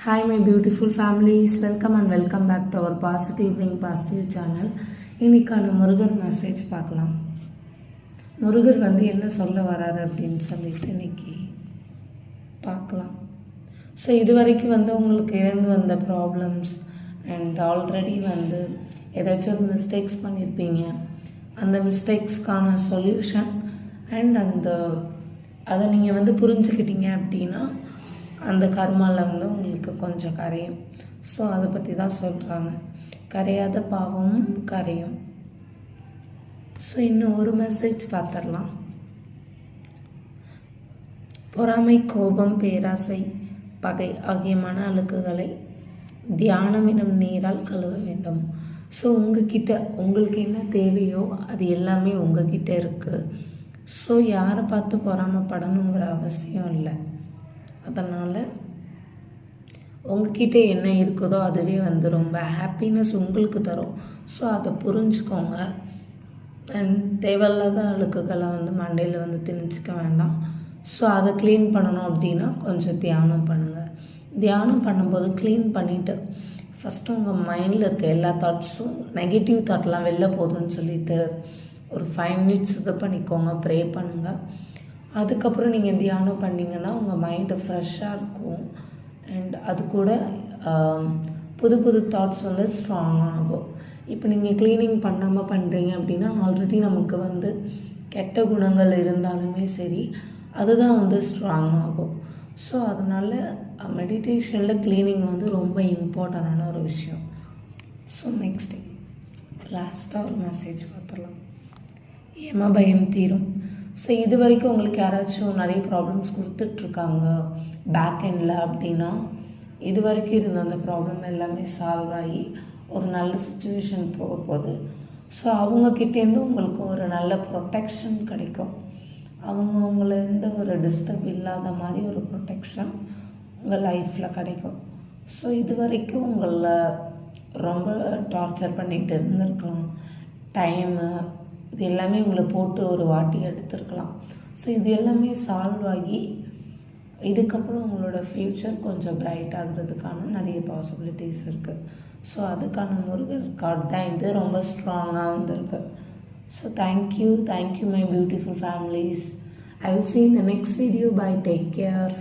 Hi my beautiful families, welcome back to our Positive Being Positive channel. இன்னைக்கான Murugan message பார்க்கலாம். முருகர் என்ன சொல்ல வராரு அப்படின்னு சொல்லிட்டு இன்னைக்கு பார்க்கலாம். ஸோ இது வரைக்கும் உங்களுக்கு இருந்து வந்த ப்ராப்ளம்ஸ் அண்ட் ஆல்ரெடி ஏதாச்சும் ஒரு மிஸ்டேக்ஸ் பண்ணியிருப்பீங்க. அந்த மிஸ்டேக்ஸ்க்கான சொல்யூஷன் அண்ட் அதை நீங்கள் புரிஞ்சுக்கிட்டீங்க அப்படின்னா அந்த கர்மாவில் உங்களுக்கு கொஞ்சம் கரையும். ஸோ அதை பற்றி தான் சொல்கிறாங்க. கரையாத பாவமும் கரையும். ஸோ இன்னும் ஒரு மெசேஜ் பார்த்துடலாம். பொறாமை, கோபம், பேராசை, பகை ஆகிய மன அழுக்குகளை தியானம் எனும் நீரால் கழுவ வேண்டும். ஸோ உங்களுக்கு என்ன தேவையோ அது எல்லாமே உங்ககிட்ட இருக்குது. ஸோ யாரை பார்த்து பொறாமைப்படணுங்கிற அவசியம் இல்லை. அதனால் உங்ககிட்ட என்ன இருக்குதோ அதுவே ரொம்ப ஹாப்பினஸ் உங்களுக்கு தரும். ஸோ அதை புரிஞ்சுக்கோங்க. அண்ட் தேவையில்லாத அழுக்குகளை மண்டையில் திணிச்சிக்க வேண்டாம். ஸோ அதை க்ளீன் பண்ணணும் அப்படின்னா கொஞ்சம் தியானம் பண்ணுங்கள். தியானம் பண்ணும்போது க்ளீன் பண்ணிவிட்டு ஃபஸ்ட்டு உங்கள் மைண்டில் இருக்க எல்லா தாட்ஸும் நெகட்டிவ் தாட்லாம் வெளில போதும்னு சொல்லிவிட்டு ஒரு 5 மினிட்ஸ் இது பண்ணிக்கோங்க, ப்ரே பண்ணுங்கள். அதுக்கப்புறம் நீங்கள் தியானம் பண்ணிங்கன்னா உங்கள் மைண்டு ஃப்ரெஷ்ஷாக இருக்கும். அண்ட் அது கூட புது புது தாட்ஸ் ஸ்ட்ராங்காக ஆகும். இப்போ நீங்கள் க்ளீனிங் பண்ணாமல் பண்ணுறீங்க அப்படின்னா ஆல்ரெடி நமக்கு கெட்ட குணங்கள் இருந்தாலுமே சரி அதுதான் ஸ்ட்ராங் ஆகும். ஸோ அதனால் மெடிடேஷனில் க்ளீனிங் ரொம்ப இம்பார்ட்டண்டான ஒரு விஷயம். ஸோ நெக்ஸ்ட் லாஸ்ட்டாக ஒரு மெசேஜ் பார்த்துடலாம். ஏமா பயம் தீரும். ஸோ இது வரைக்கும் உங்களுக்கு யாராச்சும் நிறைய ப்ராப்ளம்ஸ் கொடுத்துட்ருக்காங்க பேக் எண்டில் அப்படின்னா இது வரைக்கும் இருந்த அந்த ப்ராப்ளம் எல்லாமே சால்வ் ஆகி ஒரு நல்ல சுச்சுவேஷன் போக போகுது. ஸோ அவங்கக்கிட்டேருந்து உங்களுக்கு ஒரு நல்ல ப்ரொடெக்ஷன் கிடைக்கும். உங்களை எந்த ஒரு டிஸ்டர்ப் இல்லாத மாதிரி ஒரு ப்ரொடெக்ஷன் உங்கள் லைஃப்பில் கிடைக்கும். ஸோ இது வரைக்கும் உங்களை ரொம்ப டார்ச்சர் பண்ணிகிட்டு இருந்திருக்கலாம். டைமு இது எல்லாமே உங்களை போட்டு ஒரு வாட்டி எடுத்துருக்கலாம். ஸோ இது எல்லாமே சால்வ் ஆகி இதுக்கப்புறம் உங்களோட ஃப்யூச்சர் கொஞ்சம் பிரைட் ஆகிறதுக்கான நிறைய பாசிபிலிட்டிஸ் இருக்குது. ஸோ அதுக்கான முருகர் கார்டு தான் இது ரொம்ப ஸ்ட்ராங்காக வந்திருக்கு. So thank you my beautiful families. I will see you in the next video. Bye. Take care.